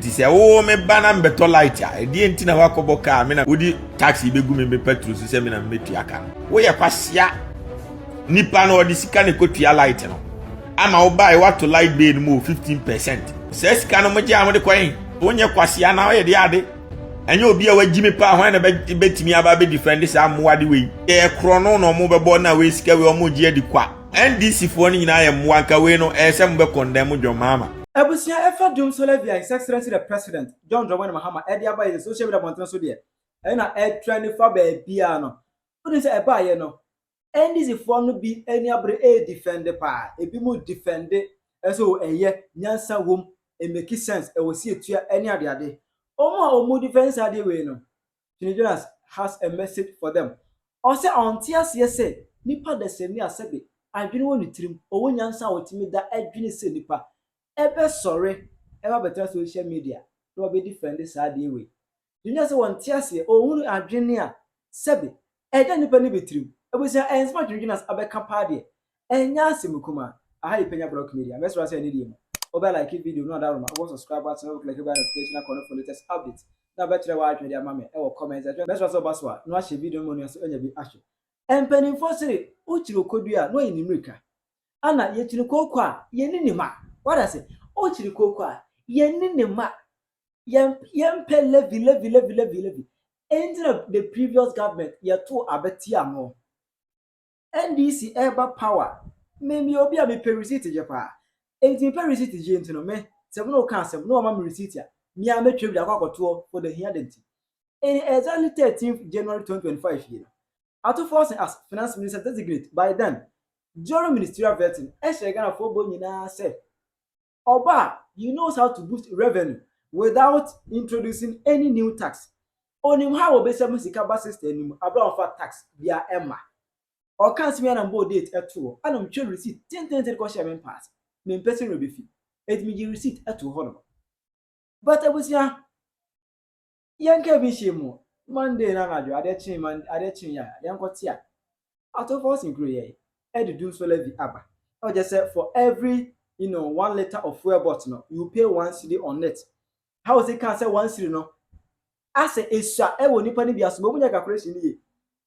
Ti se o me bana mbeto light a edi enti na wakobo car me na wodi taxi begu me petrol so se me na metu aka wo ye kwasia nipa na odi sika ne kotua light no ama wo buy what to light bill mo 15%. Se sika no mo je amode kwan wonye kwasia na wo ye de ade enye obi a wagimi pa hwan na betimi aba be defend sa moade we e krono no mo bebo na we sika we omo je adi kwa NDC fo ni nyina ye mo anka we no e se mo be condemn John Mahama. Abusia efa Dumsor Levy, His Excellency the President John Mahama e dia ba ye social media bonten so de e na e trend fa ba bia no woni se e ba ye no NDC fo no bi eni abre e defend pa e bi mo defend e so eye nyansa wom e make sense e wo si etua eni ade omo defense ade we no Twene Jonas has a message for them. O se onti ase se nipa de se ni asebe adwene woni tirim owo nyansa wotimi da adwene se nipa ebe sorry eba better social media no be defend this ade we you know say onti ase ohunu adwene a sebe eda nipa ni betirim ebusia ensma Twene Jonas abeka pa de enya asemukuma aha Penyah block media mesra say ni dem oba like video no that room I want subscribe button no click the notification icon for latest updates na better watch media mama e wo comment mesra so baswa no ahye video mo no so enya bi ahye empenin for say uchiro kodua no yin nimrika ana yechiri kokwa a yeninima what I say uchiri kokwa a yeninima yempe levi enter the previous government yeto abeti amo NDC eba power memi obi a me pe receipt je pa enti pe receipt je enti me se no kan se no ma me receipt a mi a metwe bi akwakoto for the here denti in exactly 13th January 2025 year Auto force as finance minister designate by then during ministerial vetting Ghana for bo nyina say Oba you knows how to boost revenue without introducing any new tax onim how obese musika ba system nim abra for tax via Emma or cancel me and board date at 2 and I'm sure receipt 10 ko share men pass me person will be fee it me receipt at 2 hono but I was ya yanka bi shemu Monday na radio ade chin ya yankotia auto force include ye e the Dumsor Levy aba or just say for every 1 liter of fuel bottle you pay 1 cedi on it how say can say 1 cedi no as a esua e wo nipa ni bia so mo nya calculation ni ye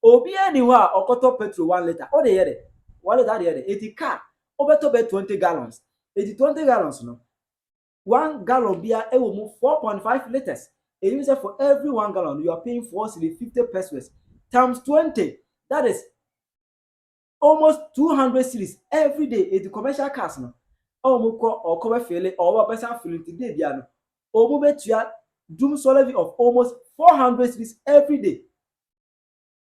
obi ani ho a okoto petrol 1 liter o de yede 1 liter de yede eti car obeto be 20 gallons eti 20 gallons no 1 gallon bia e wo mu 4.5 liters. It means that for every 1 gallon you are paying 450 pesos times 20, that is almost 200 cedis every day. It's the commercial cars no or cover fail or person feeling today biano or move to your Dumsor Levy of almost 400 cedis every day.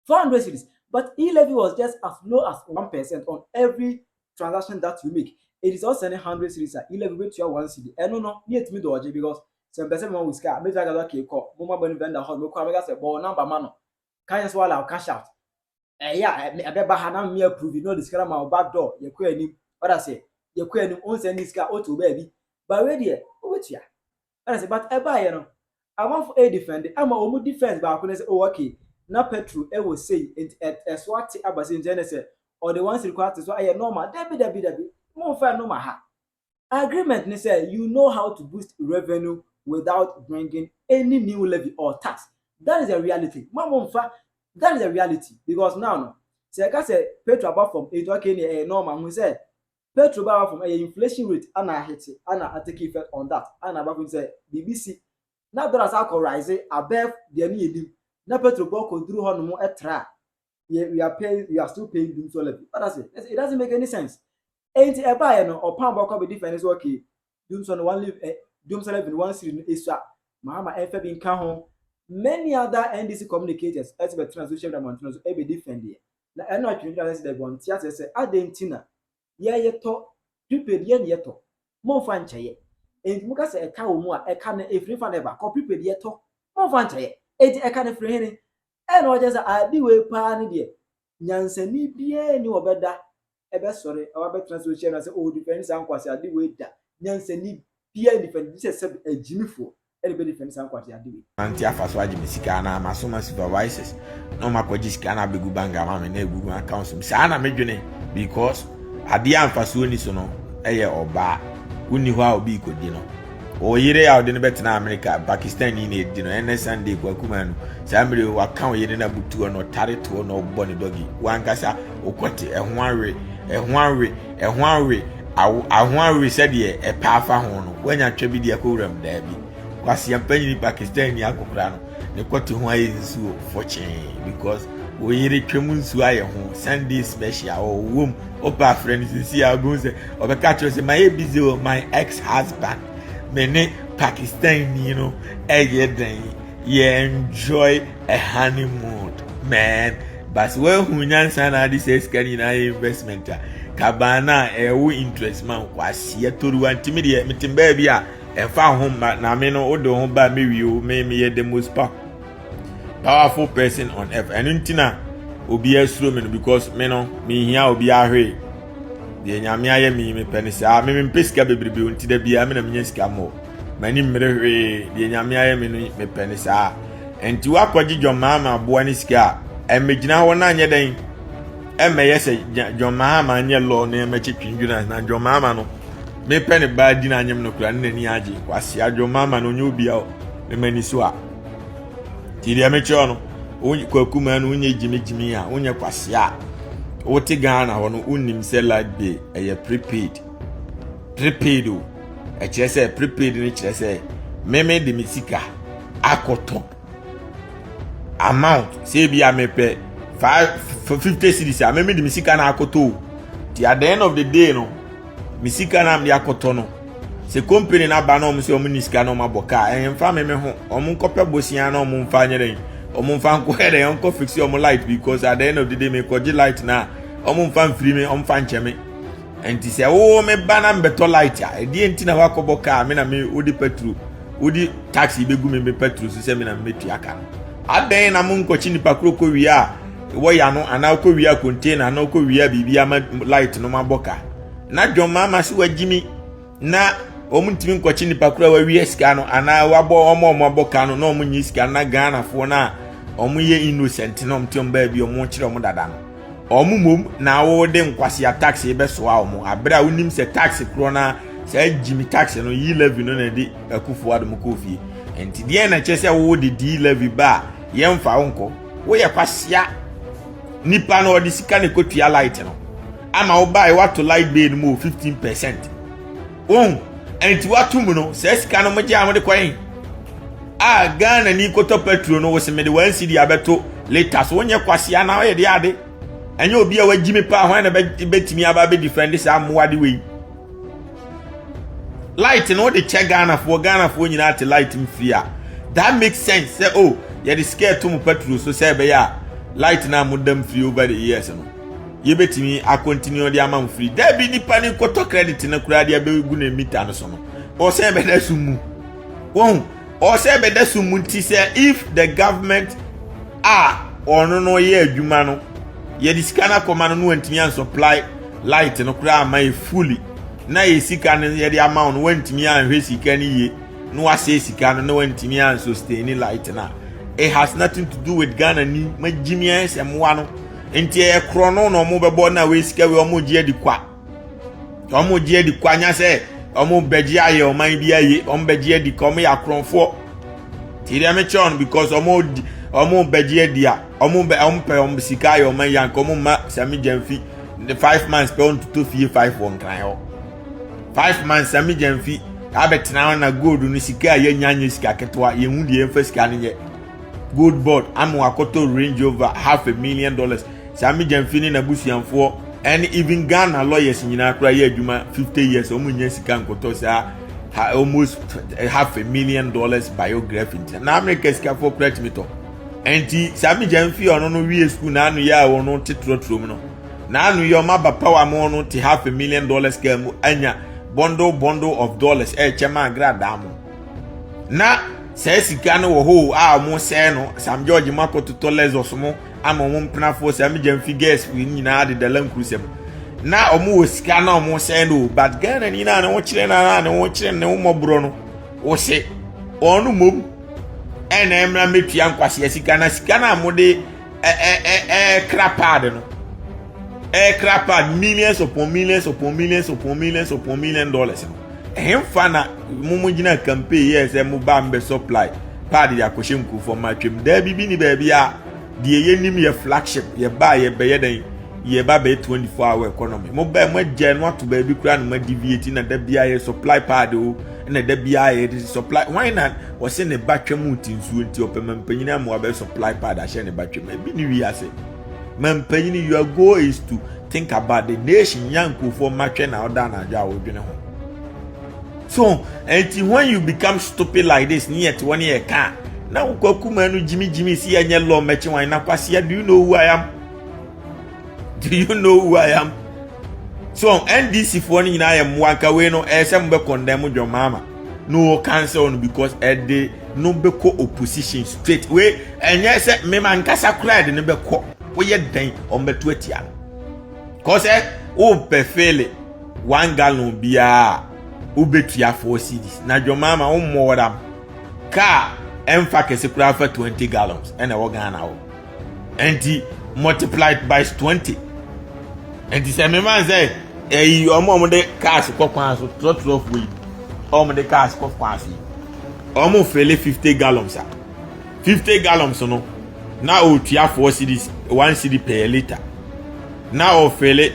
400 cedis, but e-levy was just as low as 1% on every transaction that you make. It is also 100 cedis. E-levy to your 1 cedi. And no need to me dodge because some person want to scam. Me try to get call. Mama when vendor hot. Me call me say, "Boy, number man. Can you swallow cash out?" Yeah, I be bahana me approve. You know this kind of back door. You query him. What I say? You query him. On send this guy out to baby. But where there? Wait ya. I say, but I buy you know. I want for a defend. I'm a omu defense. But I can say, oh okay. Now petrol. I will say it as what I was in Genesis or the ones required to so I normal. Debbie. More fair normal ha. Agreement ne say you know how to boost revenue without bringing any new levy or tax. That is a reality. That is a reality because now no. Say I can say petrol about from 8 okay normal. We say petrol about from inflation rate and I hit it and I take effect on that. And about say BBC now dollars are rise above the need. Now petrol go through on more extra. We are still paying Dumsor Levy. What does it? It doesn't make any sense. Ain't a buyer no Opambour be different is okay. Dumsor one live Dumsor Levy 1 cedi is Mahama FB in home. Many other NDC communicators as the transition mountains be different there. Now I know you guys the one theater say Adentina ye to prepared ye to more fan chaye. And muka say a cow more a can a free fan ever copy prepared ye to more fan chaye. It a can of free henny. And what just I do a pan dear. Nyansani be new obeda. Ebe sorry our better translation as oh defense Nkwaseafuo adi we da nyanse ni bia defense this say ajimifo anybody defense Nkwaseafuo adi we anti afaso agime sika na masoma supervisors no makwaji sika na begu banga ma me na egugu account mi sa na medwene because ade amfaso ni so no eye oba uni ho a obi ikodi no o yire ya de ne betina America Pakistan ni ne di no ene Sunday kwa kuma no samre wa kan o yire na butu no tare to no bo ne dogi wankasa okote ehwanwe ahwanwe said ye e pa fa ho no wanya twa bi de akowram da bi kwase ampanyi Pakistan ni akokra no ne kote ho ayi nsuo fortune because o yire twemu nsuo aye ho Sunday special o wom opa friends see ago say obeka tro say my busy my ex-husband many Pakistan, you know, you enjoy a honeymoon, man. But when Hunyan Sana this is getting an investment, Cabana, a interest man was here to do antimidate, meeting baby, and found home, but now me no odo home by me, you may me the most powerful person on earth. And Untina will be a slumming because me no, me here will be a hurry. The nyamia me penisa me peska bebrebe unti da bia me na me nyaska mo mani mmerehwe the nyamia me penisa enti wakwaji Mahama aboa ni sika emegina ho na anye den emeyese Mahama anye law na emechi twindwuna na Mahama no me pene ba di na anyem no kura na ni age kwase Mahama no nyu bia me mani so a ti dia me cho no kwakuma no unye jimijimi a unye kwase a Oti Ghana hono unim se light bill eye prepaid o e kire se prepaid ni kire se meme de misika akoto amount se bia mepe 50 cedis a meme de misika na akoto ti at the end of the day no misika na me akoto no se company na ba na o se o munisika na o maboka emfa meme ho o mun kope bosia na o mun fa nyere omumfan ko here onko fix your light because at the end of the day me koji light na omumfan free me omfan cheme enti se wo me bana mbeto light a edi enti na wakobo ka me na me odi petrol odi taxi begu me petrol so se me na metu aka aden na mun ko chini pakro ko wi a wo ya no ana ko wi a container na ko wi a bibia light no maboka na Mahama si wagimi na omuntimi nkochi nipa kura wa wiesika no ana wabo omo aboka no na omunyi sika na Ghana fo na omuye innocent na omtiom ba bi omu kire omu dada no omumom na wo de Nkwasea taxi be so a omu abra unim se taxi kro na se jimi taxi no yi levy no na di akufo adom Kofi enti de na chese wo de di levy ba yemfa wonko wo ye kwasea nipa no odi sika ne kotua light no ama wo ba e wato light bill mo 15% enti watumu no se sika no moje amode kwan Ghana ni koto petrol no wo se me de 1 cedi abeto later so onye Kwasea na ye de ade enye obi a wagimi pa ho na betimi aba be defend sa amwade we light no de che Ghana fo nyina ate light mfiri a that makes sense say oh ye de scare to mu petrol so say be ya light na mudam free over the years no ye betimi a continue the amount free there be nipa ni koto credit na kura de abegu na meter no so no o say be da sumu won o say be da sumu nti say if the government ono no ye adwuma no ye di sika na koma no wantimi an supply light no kura mai fully na ye sika no ye di amount no wantimi an hwe sika ni ye no ase sika no wantimi an sustain light na it has nothing to do with Ghana ni majimi an semwa no enti e krono no mo bebo na we sika we omo je di kwa nya se omo beji aye o man bi aye omo beji di kom ya kronfo ti dia me chon because omo beji di a omo sika aye o man yan komo ma sami jamfi the 5 months pe on to fie 5 won kan ho 5 months sami jamfi abetina na gold no sika aye nyanye sika ketwa ye hu die emfa sika ne gold board amu akoto range over $500,000 sami jamfini na busuanfo and even Ghana lawyers nyina kra ye adwuma 50 years omunya sika nkoto sa almost $500,000 biography na America sika for credit meto enti sami jamfi ono no wie school na anu ya wono titrotrom no na anu yo maba power mo no ti $500,000 ka mu anya bundle of dollars chema grada mo na se sika no wo ho mo se no Sam George makoto to lesos mo ama mo mpena fo se amjam figures we nyina de dalam krusem na omo wo sika na omo se no but Ghana ni na wo kire na wo kire ne wo mobro no wo se onu mom ena emra metua Nkwasea sika na mo de crapad no crapad millions upon millions no hemfa na mumujina campaign yes e mu ba mbe supply pad ya kwehye nkufo matwem da bibi ni ba bia de yenim ye flagship ye ba ye be yeden ye ba be 24-hour economy mo ba mo je no to ba bi kura no ma deviate na da bia ye supply pad o na da bia ye supply why not was in the batwem utinsu nti opemempanyina mo ba supply pad a she ne batwem bi ni wi ase mempanyini your goal is to think about the nation yankufo matwe na oda na aja odwene ho. So until when you become stupid like this near to 1 year car now Manu Jimmy see a yellow matching wine Nkwaseafuo, do you know who I am? Do you know who I am? So NDC for ni I am waka we no SM be condemn your mama no cancel on because they no be co opposition straight way and yes me man kasa cry de ne be ko we ye den on be 20 an cause o pe fele 1 gallon bia ubetua 4 cedis na your mama o modam car emfa kese kura for 20 gallons and e Ghana o and multiplied by 20 and the same man say omo de cars ko kwan so trot we omo de cars ko kwan so omo fele 50 gallons 50 gallons no na o tua 4 cedis 1 cedi per liter na o fele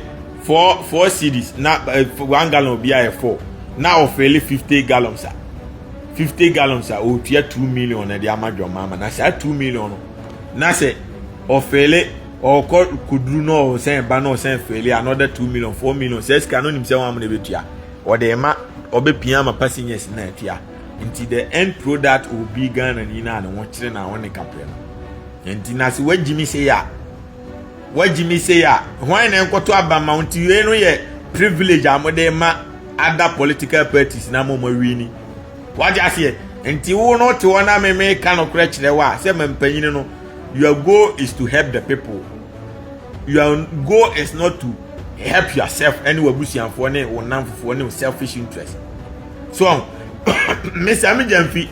4 cedis na 1 gallon bia 4 na o fele 50 gallons 50 gallons o tua 2 million na de amajo mama na say 2 million no na say o fele o kudru no say ba no say fele another 2 million 4 million says can no nim say one na betua o de ma obepia ma passengers na atua until the end product will be Ghana ni na won kire na won kapre no until na say wajimi say ya why na enkoto aba mount we no ye privilege amode ma other political parties na mo wini what you say until wo no to na me kan okra kire wa say mempanyini no your goal is to help the people. Your goal is not to help yourself anywhere busianfo ne wonamfo ne selfish interest. So Mr. Amijamfi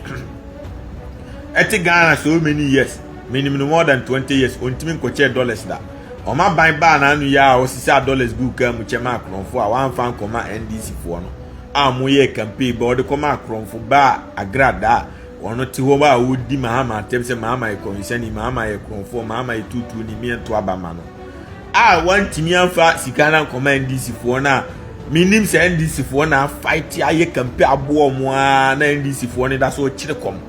eti Ghana so many years, minimum more than 20 years ontimi nkoche dollars da. O ma ban ba na anu ya o sisa dollars gu ka mu chema akronfo a wan fan koma NDC fo no. Amoye campaign ba o de koma akronfo ba agrada ono ti ho ba wodi Mahama temse Mahama e konseni Mahama e konfo Mahama e tutu ni miento abama no want mi anfa sikana command NDC fo na minim se NDC fo na fight aye campaign abo mo na NDC fo ne da so kire kom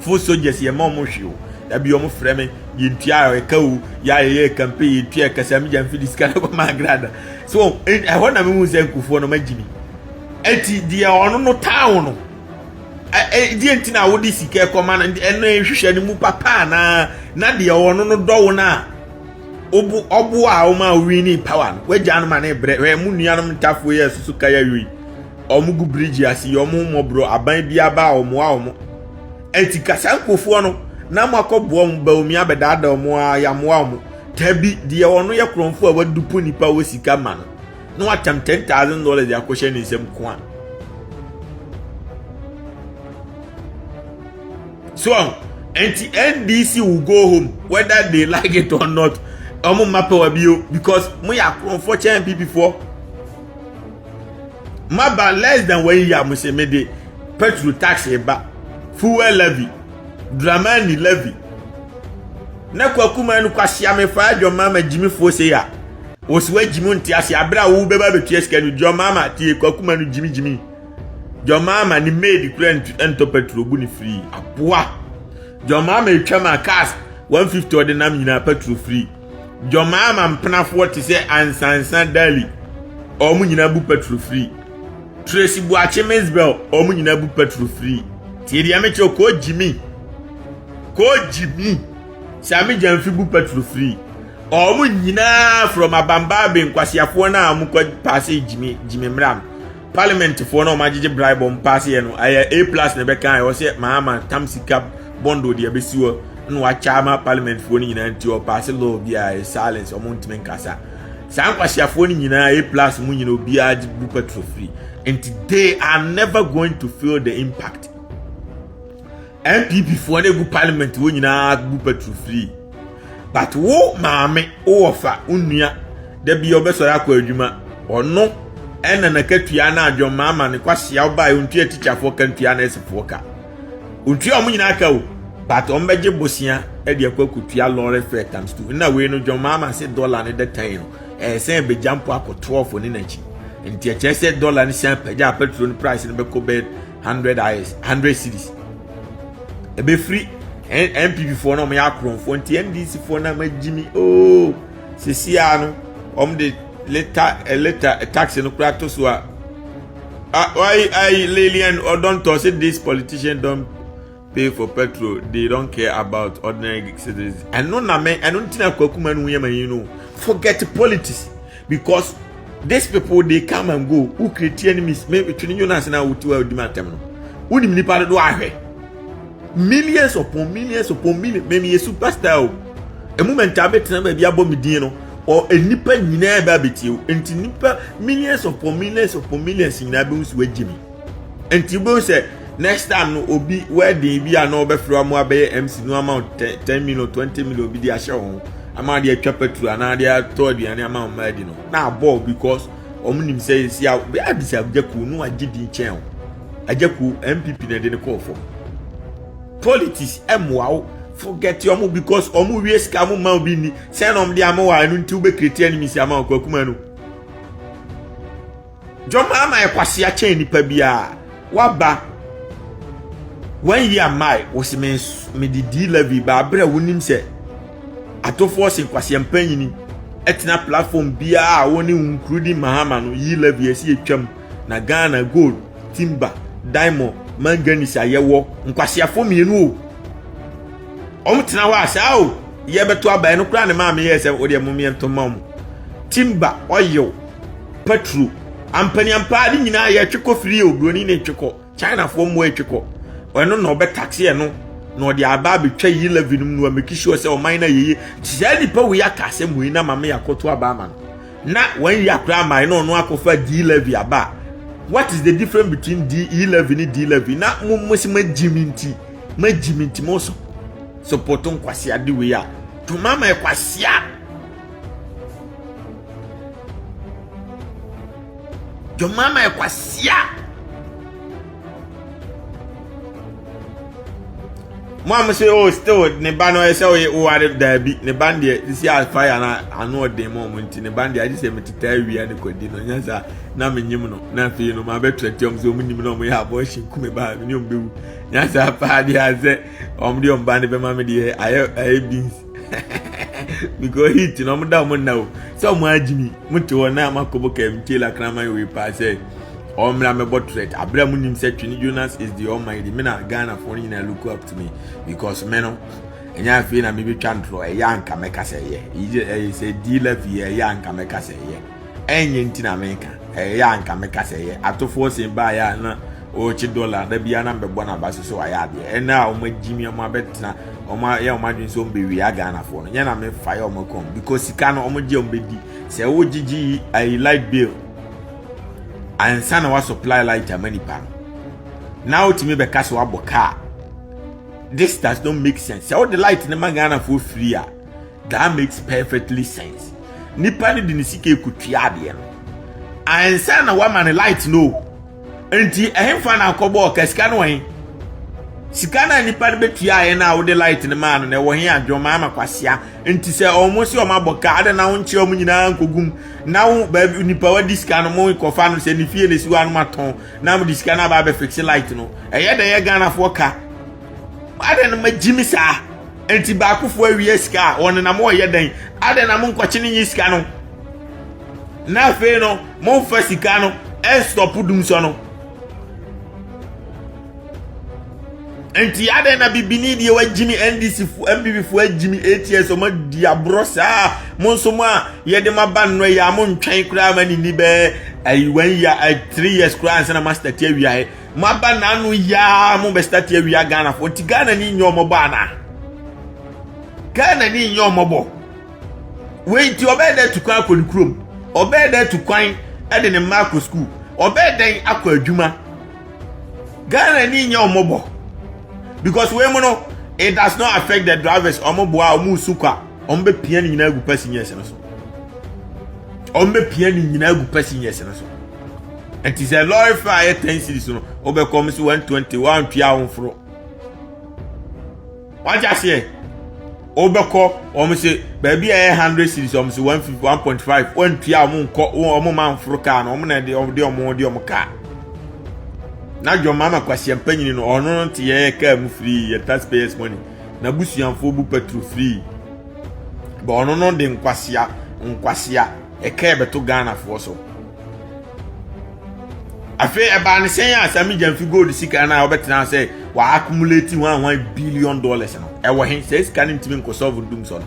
fo soldiers ye ma mo hwe o da bi o mo freme yentua e kawu ya ye campaign yentua kasa mi jam fi diskana ko magrada so e ho na mi hu se nkufo no magimi eti dia ono no town no di entina wodi sike koma na eno ehwehwe ni mu papa na de ono no do na obu a o ma wini power weja no ma na bre we mu nuanom ntafo ye susu kaya wi omugu bridge asi omu mo bro aban bia ba omu a omu enti kasankofo no na makobo omu ba omi abedada omu a ya mo omu tabi de ono ye kronfo a wadupu nipa wo sika ma no watam $10,000 ya kwhye ni nsem ko a so NDC will go home whether they like it or not. Omo mapa wabio because we are unfortunate people before. Maba less than 1 year mo se mede petrol tax eba, fuel levy, dramani levy. Na kwakuma enu kwasia me fa adwo mama Jimmy fo se ya. Oswe Jimmy nti ase abra wo beba betu eskanu dwo mama ti kwakuma nu Jimmy. Jomama ni made current ento petrol bu ni free aboa Jomama etwa cars 150 ordinary nyina petrol free Jomama mpenafo te se ansansan daily omu nyina bu petrol free Tracy bu achemesbel omu nyina bu petrol free ti dia meche ko Jimmy Sami Jamfi bu petrol free omu nyina from Abamba be Nkwaseafuo na amu ko pass Jimmy mram Parliament for no majije bribe on pass here no A+ na be kan o se Mahama tamsika bondo de abesiwo no wa chama parliament for ni nyina nti o pass law bia silence o montime nkasa sa Nkwaseafuo ni nyina A+ mu nyina obi agi bu petrol free and they are never going to feel the impact MPP for na gu parliament wo nyina bu petrol free but wo maame o ofa unua da bi obesora kwa adwuma ono ena na katua na adwo mama ne Nkwaseafuo ba untua teacher fo kantua na esefo ka untua omo nyina aka o but ombeje bosia e de akwakutua lorry fare times 2 na we no dwo mama say dollar ne the time no say be jump up 12 ni nachi nti e chese dollar ni san paja petrol price ne be ko be 100 cedis e be free MPP for no me akronfo nti NDC for na magimi oh sisia no de later tax no prato so why Lillian or don't say this politician don't pay for petrol, they don't care about ordinary citizens. I know na me I don't think akwakuman you know forget politics because these people they come and go who create enemies maybe Twene Jonas na wutu a dimatem no woni mnipa do ahwe millions upon millions maybe a superstar a moment abet na ba bia bo medin no or a nipa nyina ba beti enti nipa millions upon millions nyina be usu wagimi enti bo say next time no obi wedding bi a no be frɔ mo abe MC no amount 10 million 20 million bi di ahye ho ama de atwa petrol na de ato aduane ama ma di no na ball because omunim say si a be adisa agyaku no agidi nchen agyaku MPP na de ne call for politics emwa forget your because omu wie ska mo ma obi ni say no de ama wa anu nti ube create enemies ama okakuma no joma ama Nkwasea chen nipa bia waba 1 year mai was me di Levy ba bra wonim se atofo se Nkwasea mpanyini etna platform bia a woni including Mahama no yi Levy esi etwam na Ghana gold timber diamond manganese ayewo Nkwaseafuo mienu omtena wa asa o ye beto aban no kra ne ma me yese wo de momiento mam timber oil petrol ampani ampa ni nyina ye tweko free obroni ne tweko China fo mo tweko ono no be taxi e no no de aba betwa yi Levy num no make sure say o man na yeye tsia ni pa we aka se mu na mama yakoto aba ma na wan ya kra man no no akofa di Levy aba. What is the difference between D11 and D11? Na musi majiminti mo support Nkwasea di we ya to mama Nkwasea to mama Nkwasea mama say oh still ne ba no say o are da bi ne band dey this year fire na anu odem mo nti ne band dey say metita wi ane kodi no nyansa na menyim no na fe no ma betretiom so munim no mo ya abortion kume ba me nyom bewu nyansa pa dey aze de band be ma me dey aye beans because hit no mo da mo na o so mo agimi muti wona makobo ka mtela kraman we pa say Omra me botret abra munim say Twene Jonas is the almighty me na Ghana for you look up to me because me no enya fe na me be twantro e yanka meka say ye say di Levy e yanka meka say ye enye ntina meka e yanka meka say ye atofo sin ba ya na o chi dollar da bia na mbebo na baso so aya de e na o magimi o ma betina o ma ya o ma dwen so mbe wi Ghana for no nya na me fire o makom because sika no o mo je o mbedi say o gigi I light bill and sana wa supply light money pan now to me be cash wa boka this does not make sense so the light na Ghana for free that makes perfectly sense nipa ni di sike kutua de no and sana wa man light no enti ehemfa na akobo kasika no wen sika na nipa ni betua ye na wo de light na man na wo hen adwoma Nkwasea enti se omo se o maboka ade na wo nche o nyina nkogum na wo ba nipa wa diska no mo ko fa no se ni fie le si wa no maton na mo diska na ba be fix light no eye de ye Ghana fo ka ade na magimi sa enti ba akofo awie sika won na mo ye den ade na mo nkwache ni yi sika no na fe no mo fa sika no e stop Dumsor no enti ade na bibini die wagimi NDC fu MPP fu agimi ATS o ma dia brosa monso mo a ye de maban no ya mo ntwan kura ma ni be ai 1 year 3 years kura ansa na master tia wi ai maban na no ya mo be start tia wi Ghana fo ti Ghana ni nyomo ba na Ghana ni nyomo bo we ti obede to kwan kolikrom obede to kwan ade ne marco school obede akwa adwuma Ghana ni nyomo bo because we mono it does not affect the drivers omoboa omusuka ombe pia ni nyina gu passengers no so ombe pia ni nyina gu passengers no so and is a lorry fire 10 cities no obekom so 121 tua wonfro what just say obeko say baby 100 cities 151.5 one tua mo nko man fro car no na de car na your mama kwasi Penyah no ono nte ye car mu free your taxpayers money na busuanfo bu petrol free but ono no de Nkwasea e car beto Ghana for so afi eba ne sen ya sami jamfi gold sika na obetena say wa accumulate $1 billion no e wo hen say sika ne ntimi nko solve Dumsor no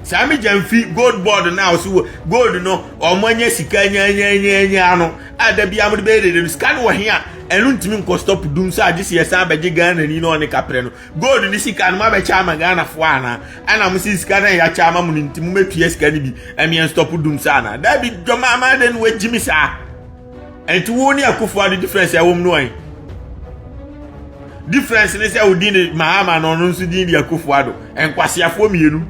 sami jamfi gold board na so gold no omanya sika nya ano ada bia mo be de sika no wo hen a enu ntimi nko stop Dumsor agisi yesa abeje Ghana ni no ne kapre no gold ni sika no ma be chama Ghana fo ana mo sika na ya chama mo ntimi metue sika ni bi emien stop Dumsor na da bi joma ma den we jimi sa and to only a Kofi the difference I won't know. Difference is how did Mahama no so did the Kofi Oduro and Nkwaseafuo mienu.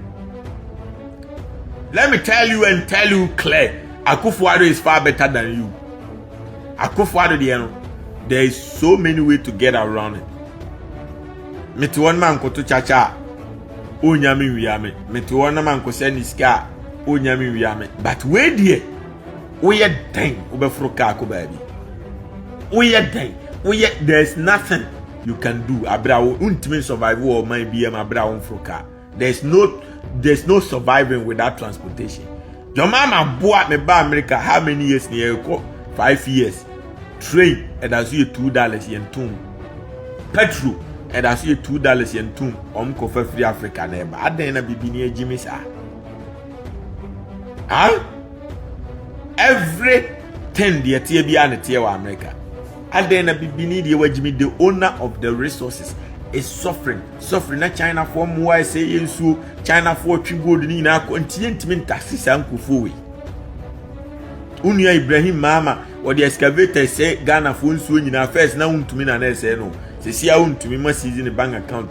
Let me tell you clear, Kofi Oduro is far better than you. Kofi Oduro there is so many ways to get around it. Me to one man ko to chacha o nyame wiame. Me to one man ko send iska o nyame wiame. But where there we are dying over Froka baby. We are dying. There's nothing you can do. Abrao ultimate survival or my BM Abrao Froka. There's no surviving without transportation. Your mama bought me by America how many years near 5 years. Train and I see you $2 in tomb. Petrol and I see you $2 in tomb. For free Africa neighbor. I didn't be near Jimmy sir. Huh? Everything the TBA and the America. And then the owner of the resources is suffering. Na China for more say so China for gold ni na continent taxes and kufuwe. Unia Ibrahim Mahama or the excavator say Ghana for so nyina first na untumi na say no. Say untumi ma season the bank account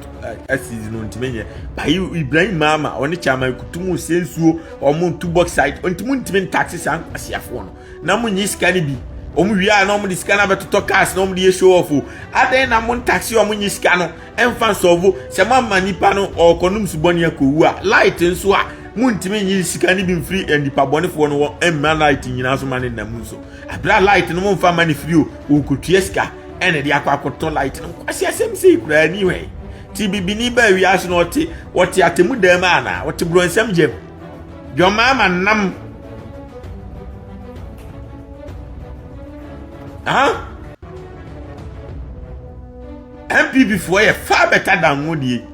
season untumi by Ibrahim Mahama on the chairman kutumu sensuo or moon two box site untumi taxes and Nkwaseafuo no. Na munyi skani bi omu wia na omu di sika na beto cars na omu di show off aden na mon taxi omu nyi sika no emfa solve se ma nipa no okonum suboni akowu a light nso a muntimi nyi sika ni bi free and nipa bonefo no emma light nyina so mane na munso abra light no mo mfa mane free o kotua sika ene di akwakoto light no kwase asem sei kura ni we ti bibini ba wia so no wote atemu dem ana wote bronsam jem jo mama nam MPP for a far better than Moody.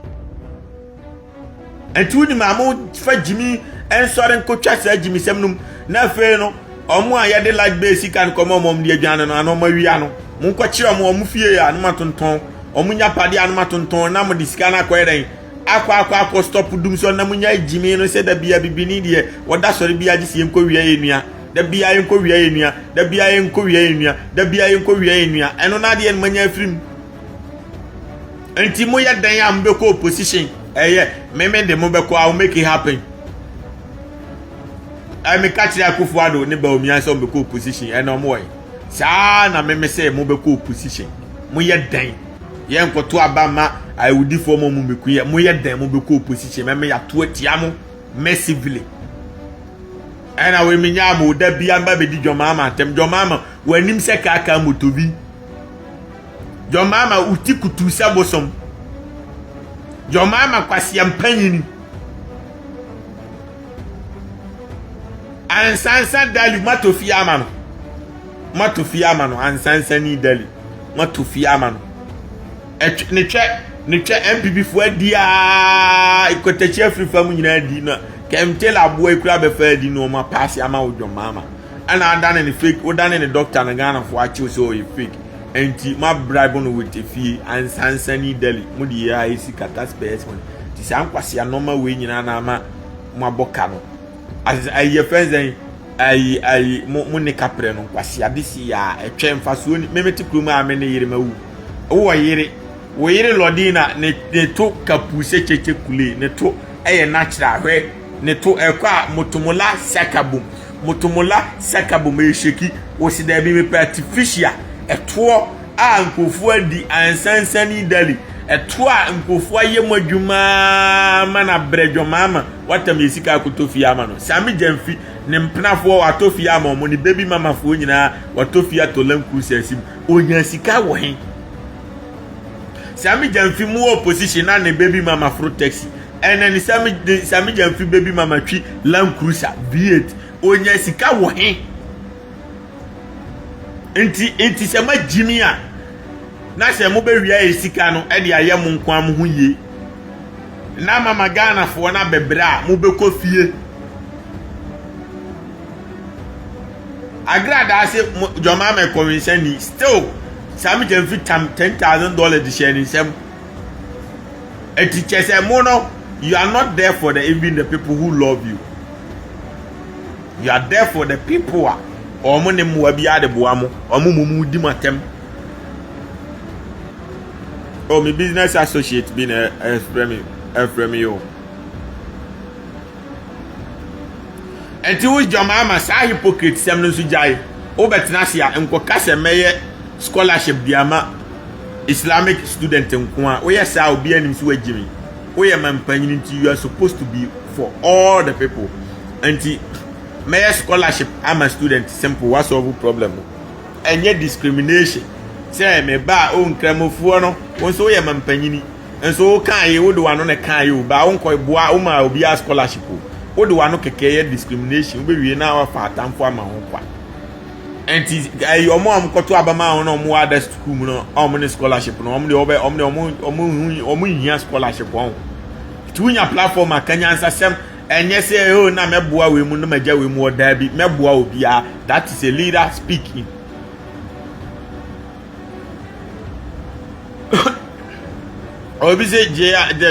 And to the Mamu for Jimmy and Soren Coaches Jimmy Semnum, na feno, or more I had like basic and common mom dear Jan and Mariano, Munquachia or Mufia and Matonton, or Munya Paddy and Matonton, Namo Discana Query. Aqua stop Dumsor Namunya Jimmy and said that be a bibinidia, what that's what be a GCM Korea. The BI in Korea, the BI in Korea, the BI in Korea, and on the end mania film. And Timoya Dayam Beko position. Meme the Mobeko, I'll make it happen. I may catch the Kofi Oduro, neighbor Miaso Beko position, and no more. Sana meme say Mobeko position. Moya Day. Yanko to Abama, I would deform Mumikuya, Moya Day Mobeko position, Meme at 20 Yamo massively. And I will mean yamu that be a baby your mama, tem your mama, when him say kaka mutubi. Your mama utiku to sabosom. Your mama kwasi Penyah. And sansa dali matofiamano. Matofiamano and sansa ni dali. Matofiamano. Neche MPP for dia ikoteche free famu nyina di na. Kem tell a boy crab a fair di no ma pass ama with your mama. And I done any fake, or done any doctor and Ghana for what you so you fake. And my bribe on with a fee and Sansani Delhi. Mudi I see cataspace one. The Nkwaseafuo normal way in Anama Mabokano. As I your friends I Monica Preno, Nkwaseafuo this year a train for soon, Memeti Kuma many year. Oh, I hear it. We Lodina ne to kapuse cheche kule ne to natural way. Ne to ekwa motomola sakabum motomola sakabo me sheki wo si da bi me artificial eto a nkofo adi ansansani dali eto a nkofo aye modwuma mana bredwoma ama watam yesika akotofia ama no sami jamfi ne mpenafo watofia ama mo ni baby mama fo nyina watofia tolam kusasim onya sika wo hen sami jamfi mu opposition na ne baby mama fro taxi ene ni sami jamfi baby mama twi Land Cruiser V8 onya sika wo hen enti sema jimia na se mo be wia esika no e de ayem nkwa mo huye na mama Ghana fo na bebra mo be kofie agrada ase joma me convention ni still sami jamfi $10,000 di share ni sem eti chese mo no you are not there for even the people who love you. You are there for the people omo ne mo abi ade boa mo omo mumu di matem. Oh, my business associate been a from you. And to which your mama sa hypocrite sem no sujai. O betnasia enko kase meye scholarship diama Islamic student nko we sa obi anim so agimi. We man panyin nti you are supposed to be for all the people. Anti meye scholarship I'm a student simple what's the problem? And yet discrimination. Say me ba o nkramofo no won so ye mampanyini enso kan ye wo do wano ne kan ye ba won ko boa o ma obi a scholarship wo do wano keke ye discrimination be wie na wa fa atamfo ama ho kwa enti ayi omo am koto abama ho no mo other school mu no omo ne scholarship no omo de omo hia scholarship won tunya platform akanya ansasem enye say o na meboa we mu no magya we mu oda bi meboa obi a that is a leader speaking. Obi say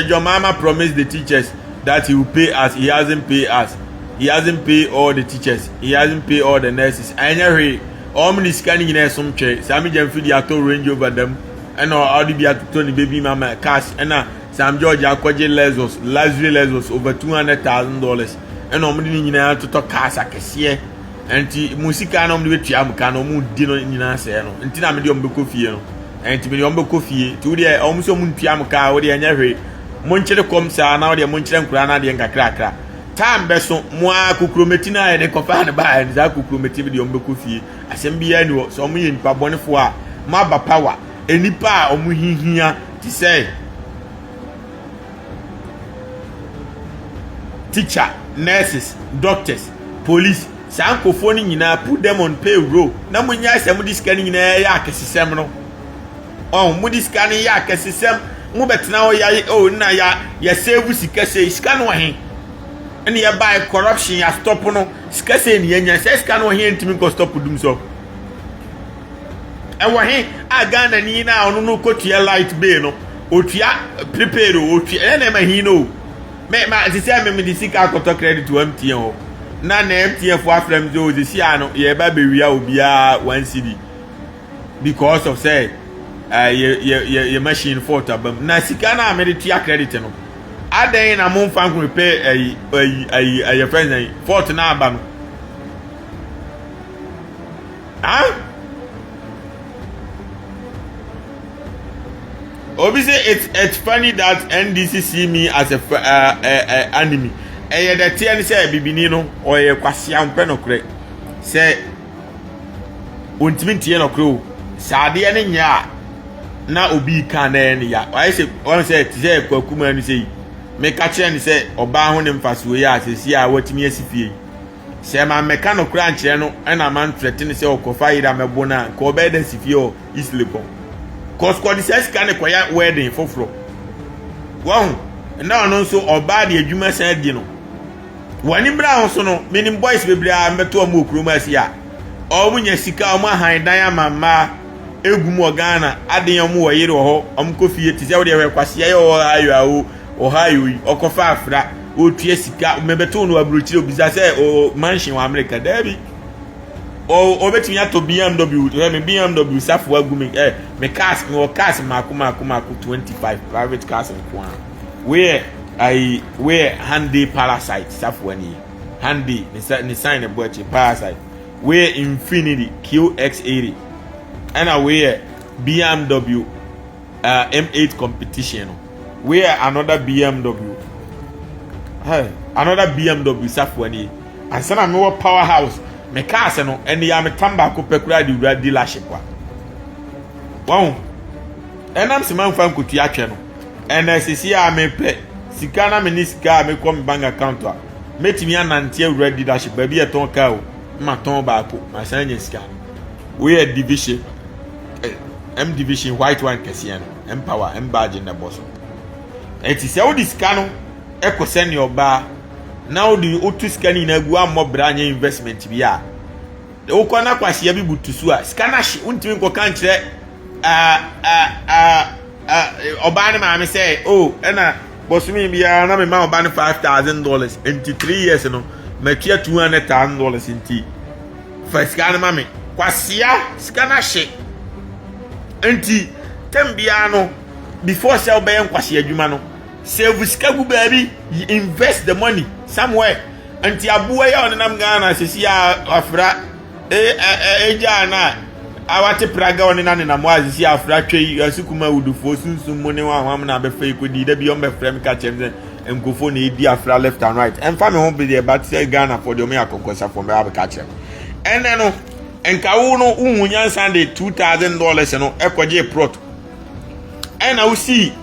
your mama promised the teachers that he will pay us. He hasn't paid us. He hasn't paid all the teachers. He hasn't paid all the nurses. Anyway, all many scanning in some chair. Sammy Jamfidi ato range over them. And all the be at Tony baby mama cash. And Sam George Akwaje Lesos, luxury Lesos over $200,000. And all many to talk cash a cashier. And Musika no the Tiam can no dinner in answer. And Tina medium Bukofi. And to be on Kofi, to the almost Muntiam car or the Anjare, Monchere Comsa, now the Monchem Crana, the Encacra. Time Besson, Moa Cucrometina and a Cofana by and Zacucrometivity on Bukofi, as MBN, so me in Pabonifua, Maba Power, any pa or Muhi here to say. Teacher, nurses, doctors, police, Sanko phoning in a put them on payroll. No one yas somebody scanning in a yak as a seminal. Oh, mudi scanning yak as a sem, Mubet now ya oh na ya save sikase scan one. And ya by corruption ya stop no skase in yenya says scan one here to me go stop Dumsor. And what he I Ghana ni na no coach ya light bay no otia prepare otia enema he no. Me ma ti say me di sika koto credit to MTN na MTN for afrem zo di si ano ye ba be wia obia 1 cedi because of say your machine fault abam na sika na me di credit no adan na mo fan repair your friend fault na aba no Obi say it's funny that NDC see me as a enemy. Eh the TN say bibini no or ye Nkwaseafuo no kre. Say ontimi tie no kre o. Sade ne nya na obi kan na ne ya. Why say one say ti say kwakuma ni say me ka kire ni say oba ho ne mfaso ya asesi a watimi asifie. Say ma me ka no kre ankyere no na man threaten say okofa ira mebo na ko be da sifie o islepon. Cause says can acquire wedding for flow. Wow, and now no so or bad the Juma said, you know. When in brown so no, meaning boys will be a metal mukrumas ya. Or when you seek out my high diamama, Egumo Ghana, adding a more year or Kofi, it is out there, Nkwaseafuo or Highway or Kofafra, or Tiesica, Mebeton or Brutil Bizase or Mansion America, Debbie. O bet me to BMW to me BMW Safwa gumi me cars me cars maku 25 private cars in Kwan where handy parasite Safwa ni handy ni sign a boy pass side we Infinity QX80 and we BMW M8 competition we another BMW another BMW safwani and sana me powerhouse me car se no and ya me tamba ko pekura di dealership wa wow and am se man fan ko tuatwe no and sisi a me pe sika na me ni sika me come bank account a metimi anante awura dealership ba bi eton car o ma ton ba ko ma san nya sika we division M division white one kesian empower badge na boss eti se o disika no eko send your bar now the otu scanning na gu am branya investment bi a o kona kwahia bi butusu a scanner hye untimi nko kan kire oba ne ma me say oh na bosumi bia na me ma oba ne $5,000 into 3 years no makia $200,000 into first scanner ma me kwahia scanner hye enti tembia no before sell be kwahia adwuma no save skagu baby invest the money somewhere anti abuwa ya onenam Ghana sisi ya afra ejana awate praga onena ne na moazi si afra twe asukuma udufo sunsun mo ne wa hwam na be fake kodi da bi on be frem ka chem nkofo na edi afra left and right emfa me ho be there but say Ghana for the me Nkwaseafuo me be ka chem ene no enkawo no unhunya Sunday $2,000 no ekoje prot ena we see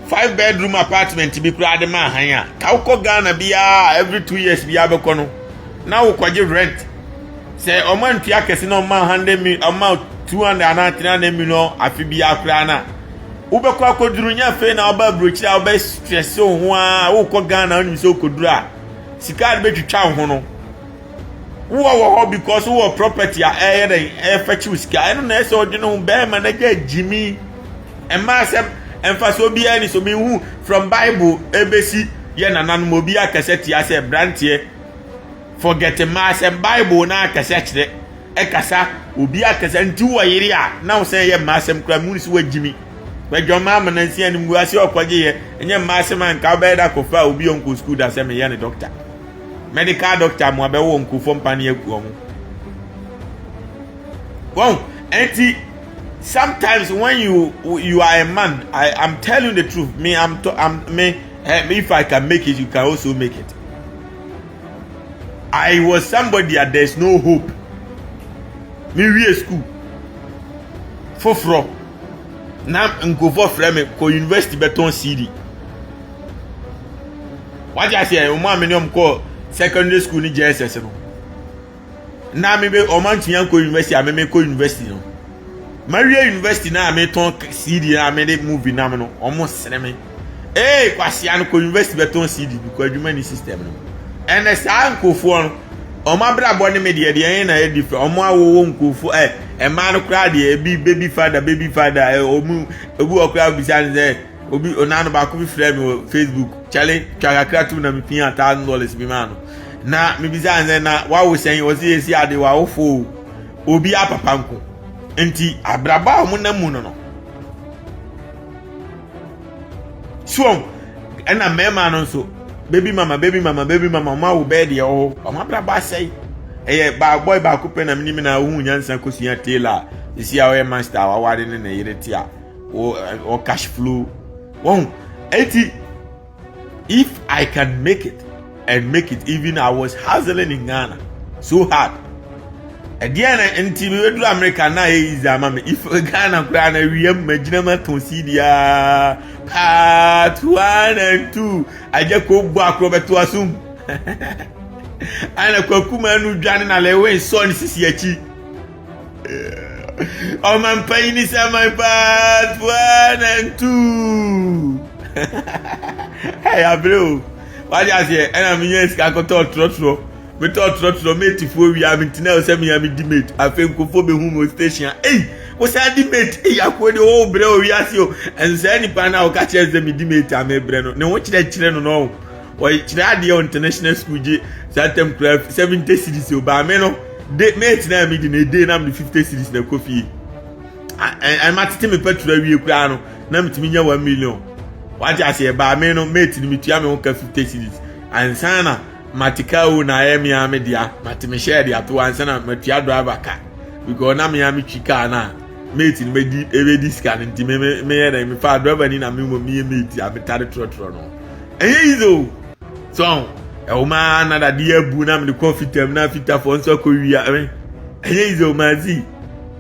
5-bedroom apartment bi kura de ma hanya ka uko Ghana bia every 2 years bia be kono na wo kwaje rent say o man tua kese no ma 100 million amount 200 and 300 million afi bia kura na wo be kwa koduru nya fe na oba brochi a oba stress ho a wo ko Ghana oni so koduru a sika be twitwa ho no wo because wo property a fetch sika eno na so de no be ma na ga jimi e ma sem emfaso bia ni so me hu from Bible ebesi ye nanan mo bia kaseti ase brantie forget mass and Bible na kaseti e kasa obi akasa nti wo yiri a na wo say ye massem kra mu ni so wagimi wadwoma amanansi ani mu ase okwaje ye enye massem an ka be da kofa obi onko school da se me ye ne doctor medical doctor mo abewo onko fompani ekuo mu wow enti sometimes when you are a man, I'm telling you the truth. If I can make it, you can also make it. I was somebody that there's no hope. Me real school. Fofro. Now go for frame ko university beton CD. What I say, many call secondary school ni JSS no. Now me be omantian ko university, I me ko university no. Maria University na me ton CD na me de movie na me no almost me Kwasiano ko University beton CD because human system no and the san Nkwaseafuo no o ma bra bo ne me de na e different o mo awo Nkwaseafuo e ma no kra de baby father o mu obu okra bisan ze obi onano ba ko bi frame me Facebook chale kra tu na me pin $1,000 bi ma no na me bisan ze na wa wo sen o si esi ade wa wo fo obi apapa nko enti abraba mo na mu no so ena mema no so baby mama ma wo bed ye o ma abraba sei ba boy ba ko pe na mini na hu nyansa ko sia tailor isi a we master wa wade ne na yire tia o cash flow won enti if I can make it and make it even I was hustling in Ghana so hard Again, until we do America na is mama. If Ghana kura na wiem magina ma tonsidia part 1 and 2. Aje ko gbo akrobeto asum. Ana kwa kuma nu dwane na lewe so ni sisi achi. O man pay ni say my part 1 and 2. Hey abro. What you say? Ana mi yes ka ko trotro. Me trotro mate fo wi am ntina o se me am di mate afen Nkwaseafuo be hu mo station o se di mate akodi o bre o wi ase o ense ni pa na o ka che ze me di mate am bre no ne wo kire no o kire ade o international school je satem craft 70 cities o ba me no de mate na me di na de na me 50 cities na Kofi I matete me petrol wi kura no na me timi nya 1 million what you say ba me no mate ni me tua me 50 cities ansana matika o na emi amedia matime share dia to ansa na matua driver ka because na me am chika na mate ni bedi ebedi scan nti me ye na me fa driver ni na me mo me mate abetare trotro no enye izo so e o ma na da dia bu na me confitem na fita for nso ko wia enye izo mazi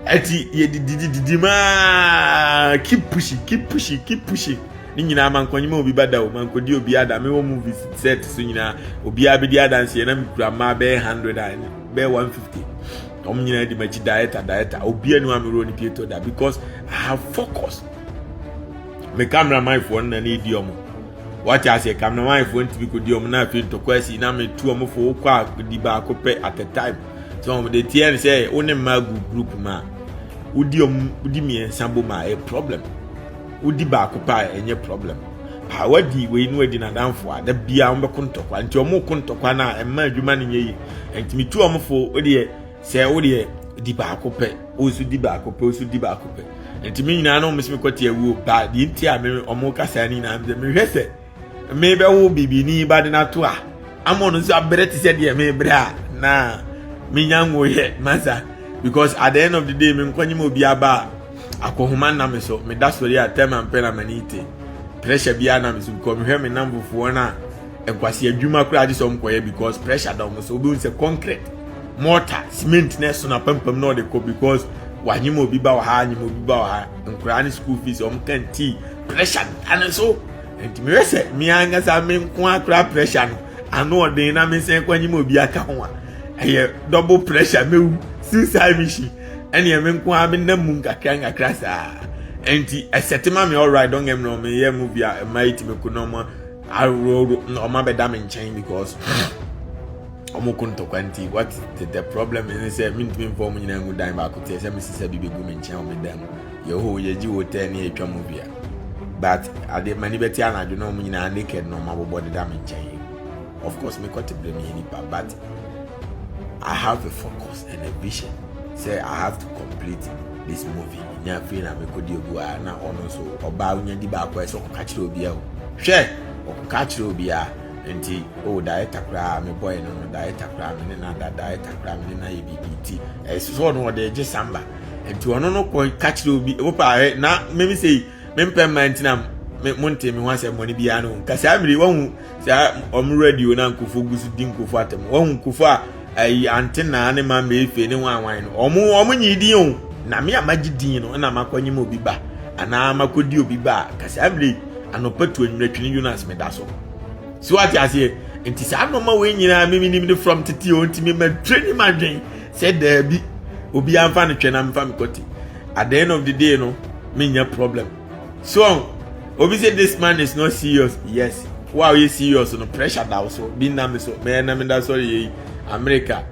eti ye didi ma keep pushing ni nyina man kwanyima obi bada o man kodi obi ada me wo movie set so nyina obi abedi adanse ye na me kura ma be 100 be 150 nyina di machi diet obi anu amero ni pieto da because I have focus me cameraman for na ni di omo what I say cameraman for nti ko di omo na fi to kwasi na me tu omo for kwa di ba ko pe at a time so the TN say oni magu group ma udi mi sambo ma a problem udi ba ko pa enye problem ha wadi we nu adi na danfo a da bia mo kontokwa nti omo kontokwa na emma adwuma ne yi enti mi tu omo fo odi se odi di ba ko pe osu di ba ko pe enti mi nyina no mesimi kwati awu ba di nti a me omo kasa ni na me hwese me be wo bibi ni ba de na to a amono so abrete se de me bra na me nyanwo ye masa because at the end of the day me nkwanyima obi aba akohuma na me so me da story a time and pen amanite pressure bia na me so because me hwe me namfofo na enkwase adwuma kura age so mkoye because pressure da mo so obi unse concrete mortar cement na so na pampam no de ko because wanyima obi ba wa ha anyima obi ba wa ha nkura ni school fees kanti pressure and so enti me wese me anga sa me nko akura pressure no ano odin na me sen kwanyima obi aka ho a eye double pressure me suicide mission ene me nko a me namu nkakra krasa enti esetima me all right don't get me wrong me ye movie a might me kunoma aroro no ma be da me nchen because omo kunto kwanti what the problem is say me ntimi form nyina ngu dan ba ko te say me sisa bibi gu me nchen o me dam ye ho ye ji hotel ni etwa movie a but ade mani beti anadwo no mo nyina naked no ma bobo de da me nchen of course me got to blame me but I have a focus and a vision. Say I have to complete this movie. Nya feel na me kodi obu na ono so oba unya di ba kwa so ka kire obi a o. Hwe o ka kire obi a enti o director kra me boy no director kra me na da director kra me na EBBT. So no de je samba. Enti ono no ko ka kire obi o pa na me say me permanent na me monte me wan say money bia no. Ka say amiri won say om radio na nkofo gusu di nkofo atem. Won nkofo a ai antenna ne ma me efe ne wan no omo nyidi o na me amagidin no na makwanyim obi ba ana makodi obi ba kasa amre anopatu anwatwini Jonas me da so what you say enti sa no ma we nyina me nim from titi o enti me ma training madwen said there bi obi amfa ne twena mfa me koti at the end of the day no me nya problem so obi say this man is not serious yes wow you serious no pressure da so bi na me so me na me da sorry America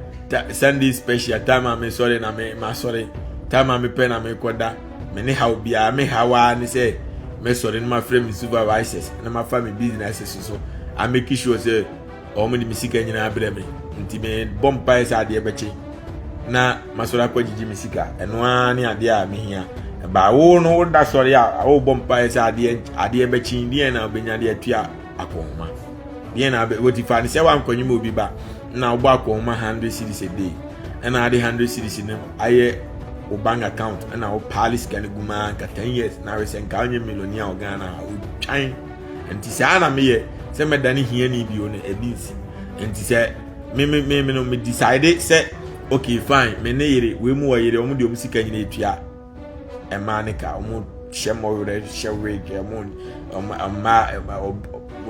Sunday special time I'm sorry na me sorry time I'm pen na me koda me ne how bia me hawa ni say me sorry na my friend supervisors na my family businesses so I make sure say o mo di misika nyina abre me nti me bompa isa ade bechi na masora kwa jiji misika eno ani ade a me hia ba wo no da sorry a wo bompa isa ade bechi ndi na obenya de atua akoma de na wo ti fa ni say wan kwanyim obi ba na ogba ko ma 100 cedis a day and I 100 cedis in aye o bank account and I palace can guma ka 10 years na we sen ka onye millionaire o Ghana o twan enti say na me ye say me dani hia ni bi o na ebinsi enti say me no me decide say okay fine me ne yere we mu wa yere o mu de o musika nyina etua e ma ne ka o mu shemo re shewe je mo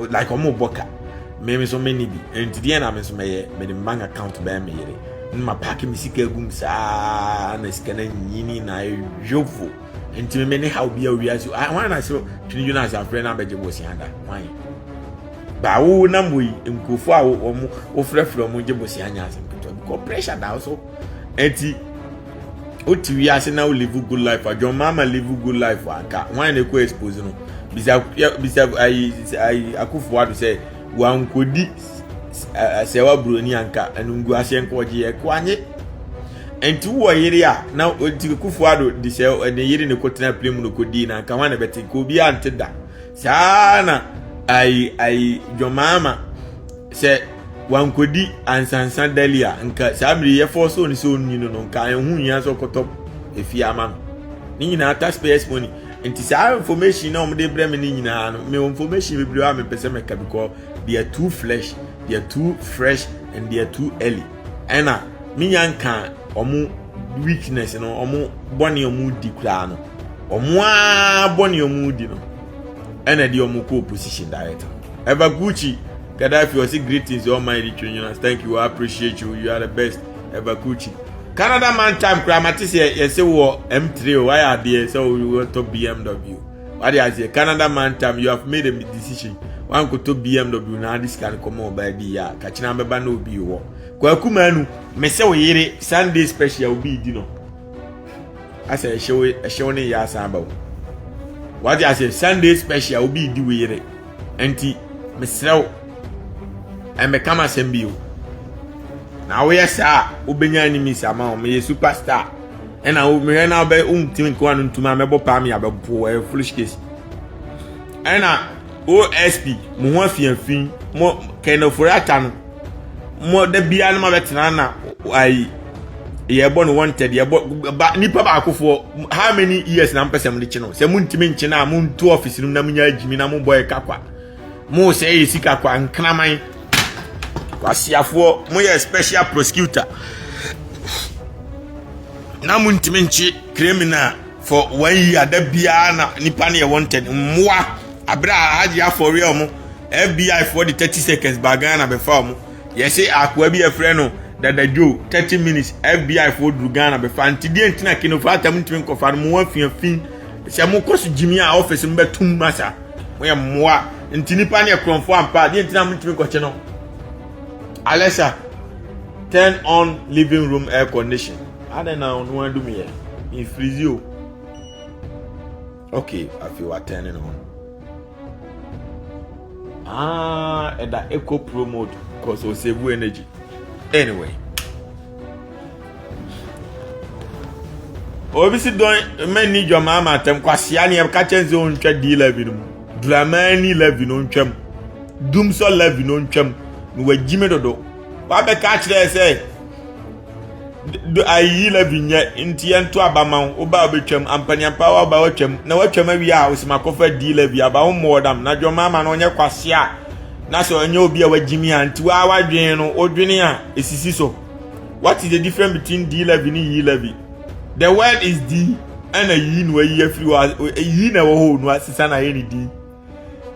like o mu boka me so many bi enti dia na me so me the bank account ba me yere nma pack me sika gum sa na sika na nyini na jovo enti me ne how bia wi aso wan na so Twene Jonas afre na beje bosi anda wan ba wo na moyi nkofo a wo frefre mo je bosi anya asem ko pressure da so enti o ti wi ase na o live good life a John mama live good life aka wan na ko expose no bisa ai akufo ado say wan kodi sewa broni anka anungu ase nkoje e kwanye enti wo yiri a na oti kufu ado di se de yiri ne kotena plem no kodi na anka wan beti ko bi anteda sana ai jomama se wankodi ansansa dalia nka sabri ye for so ni so ni no nka ehun nya so kotop efi ama no ni nyina taxpayers money enti sa information na omde brem ni nyina no me information bebre a me pese me ka because they are too fresh and they are too early ena minya nka omu weakness no omu boni omu di kura no omu a boni omu di no ena di omu ko opposition director Eva Gucci Gaddafi was greetings almighty Twene Jonas. Thank you, I appreciate you. You are the best. Eva Gucci. Canada man time Kramatis yes say M3 why are there so we want to BMW. What I say Canada man time you have made a decision. One go to BMW now this can come on by the year. Kachina beba no be wo. Kwaku Manu me say we yere Sunday special be dino. I say show ne ya samba. What I say Sunday special be di we yere. Enti me srew and me come assemble. Now we are sir, ubenya enemies ama me superstar. And I will me now be team kwanu ntuma me bo pa me abebo a foolish case. And OSP mo ho afiafin mo kind for ata mo da bia na ma betena na ai ye bo no wanted ye bo nipa ba akofo how many years na mpesem de chi no se mu ntimi nchi na mu ntu office num na mu nya agimi na mu boy kakwa mo say sika kwa nkraman Nkwaseafuo mo ye special prosecutor na mu ntimi nchi criminal for 1 year da bia na nipa na ye wanted mwa abra haji for real mo FBI for the 30 seconds bagana be farm yes say akwa bi e frɛ no dada Joe 30 minutes FBI for Ghana be fan ti die ntina kino fa atam ntimi nkofa mo afiafin se mo koso jimi a office mbetum masa mo ye moa ntini pa ne kronfo ampa die ntina mo ntimi nkoche no Alexa turn on living room air condition I don't know no one do me here in freeze you okay I feel what turning on and that eco pro mode cause will save energy anyway obviously don't men need your mama tem Nkwaseafuo ne ka chenze on twa D11 no Dramani 11 no ntwam Dumsor Levy no ntwam no wagime dodo wa be ka kire say do ayi 11 nya ntie nto abama oba obetwam ampania power ba watwam na watwam awi a osimakofa D11 aba ho modam na jo mama no onye Kwasea na so onye obi a wagimi anti wa wadwen no odwene a esisi so what is the difference between D11 and E11 the word is D and a yi no yi afiri yi na wo ho no asisa na ye ni D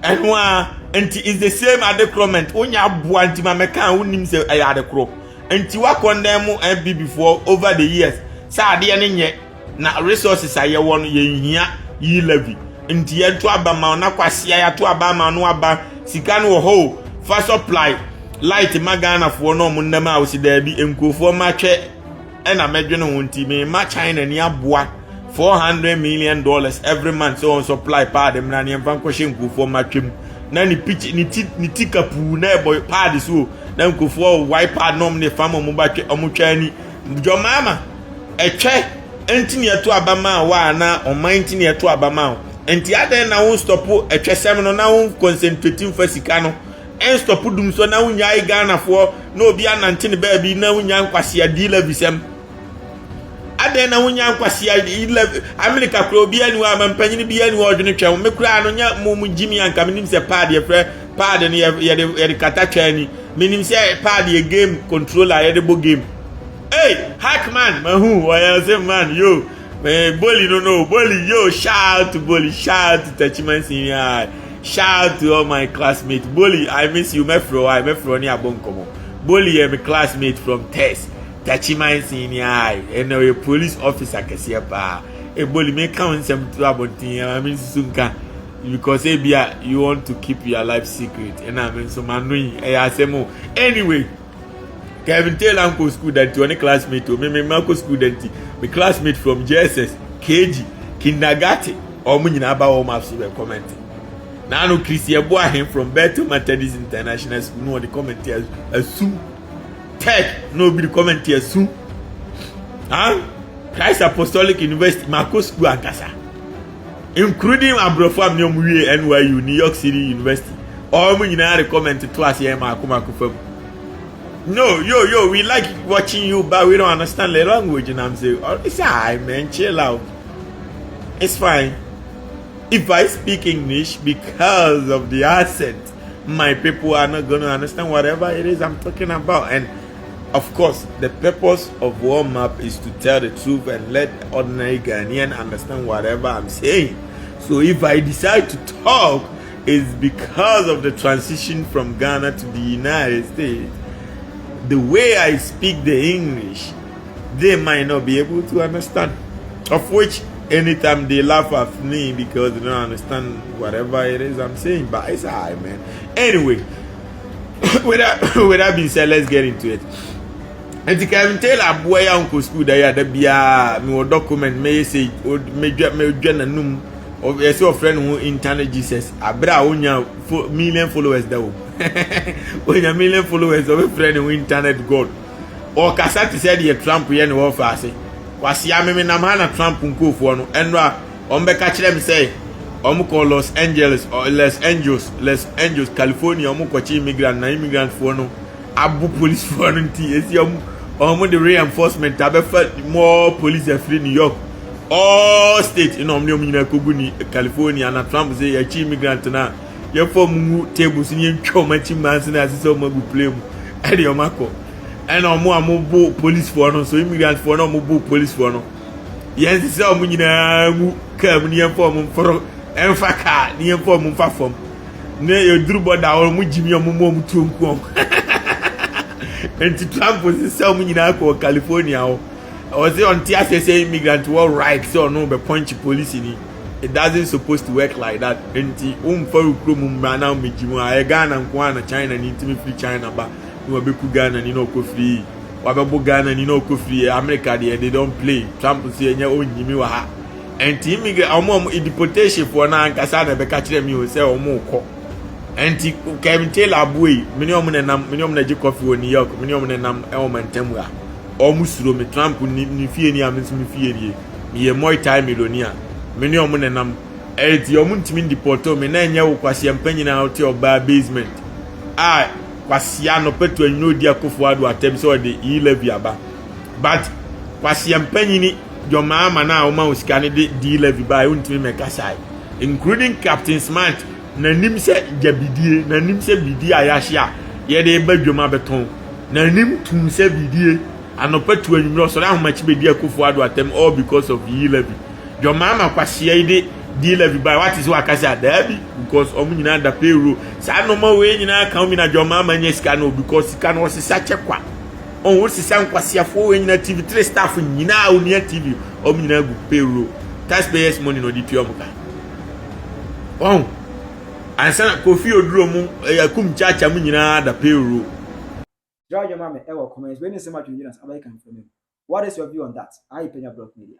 and wa anti is the same adequate onya bo anti ma meka wonim se aye adequate anti wa condemn MB before over the years sa ade ne nye na resources aye won ye hia yi levy anti ye to abama na Kwasea ya to abama no aba sika no ho fa supply light magana fo no munam a wosi da bi enkofo ma twe e na medwene wonti me ma China ni aboa $400 million every month so on supply pad dem na ne mfa nkwohye enkofo ma twem na ni pitch ni tikapu na boy pad so na nkofo wipe pad nom ne fam mo ba twe omutwa ni jo mama etwe entini eto abama wa na omantini eto abama enti aden na won stop etwe sem no na won concentrating for sika no en stop dum so na won nyai Ghana fo na obi anantini ba bi na won nya Nkwaseafuo D11 sem aden na won nya Nkwaseafuo D11 America kro obi ani wa mampanyini bi ani wa odwene twem me kura no nya mu jimi anka menim se pad ye frɛ pad ne ye kata twani menim se pad ye game controller ye de bo game hey hackman mahu wa say man yo Bully no Bully yo shout to Bully shout to Tachiman Senior shout to all my classmates Bully I miss you mefro ni abonkomo Bully my classmate from test Tachiman Senior and a police officer kesiya pa Bully me count some to abontin I mean sunka because you want to keep your life secret and I mean so Manu anyway Kevin tell uncle school that to any classmate to me Marco student my classmate from JSS KG kindergarten or me nyina ba o maps be commenting now no Christian boy him from Bethel Methodist International School no the commenters assume tech no be the commenters assume Christ Apostolic University Marco school akasa including Abrofam NYU New York City University all me nyina the comment to us here Marco fam No, yo, we like watching you, but we don't understand the language. And I'm saying, oh, it's alright, man, chill out. It's fine. If I speak English because of the accent, my people are not gonna understand whatever it is I'm talking about. And of course, the purpose of warm up is to tell the truth and let ordinary Ghanaian understand whatever I'm saying. So if I decide to talk, it's because of the transition from Ghana to the United States. The way I speak the English, they might not be able to understand. Of which, anytime they laugh at me because they don't understand whatever it is I'm saying, but it's alright, man. Anyway, with that being said, let's get into it. And you can tell a boy uncle school that there be a document may say me num of a friend who internet Jesus abra onya million followers there. When a million followers of a friend who internet God or Kasati said ye Trump yen no offer was ya me na man Trump nkofo no enra ombeka kire me say omuko Los Angeles or Los Angeles California omuko chi immigrant for no abu police for no nti esi omu the reinforcement abefa more police free New York all state you know omni nyina kogu ni California na Trump say ya chi immigrant na ye form tables ni ntwa machi manse na asese omagu play mu e de omako and omu police for no so immigrant for no omu police for no yes say omu nyina mu kam ni form for enfa ka ni form fa form ne ye duru boda omu jimi omu tuonku and Trump was say omu nyina ko California or say on tia say immigrant war right so no be punch police ni. It doesn't supposed to work like that. Enti for krum na mejimu a Ghana nkwa na China ni ntimi free China ba no be ku Ghana ni no ko free wa be Ghana ni no ko free America they don't play. Trump say nya onyimi wa ha enti immigrant omo deportation for na ankasa na be ka kire mi o say omo ko enti Kevin Taylor boy mini omo na je Kofi o New York mini omo na nam e o mantamu a omo suro me Trump ni fie ni amesi mi fie ni ye multi-millionaire many of them nam eti omu ntimi deporto me na enye wo kwase empanyina out oba basement kwase no petu anyo di akofo ado atem so de Levy aba but kwase empanyini your mama na o ma usika ne de Levy ba untimi meka sai including Captain Smart na nim se jabidie na nim se bidie ayahia ye de ba dwoma beton na nim tum se bidie anopetu anyo so na ahomachi be di akofo ado atem all because of Levy. Your mama kwase de Levy by what is what kasa dabi because omu nyina da payroll sa no ma we nyina kan mi na your mama nya sika no because sika no sisa chekwa on wo sisa Nkwaseafuo we nyina TV3 staff nyina oni TV omu nyina gu payroll taxpayers money no di tuomuka on ansa Kofi Oduro mu yakum chacha mu nyina da payroll. Drop your mama ever comments when you say much Jonas about can from him. What is your view on that? I Penyah Block Media.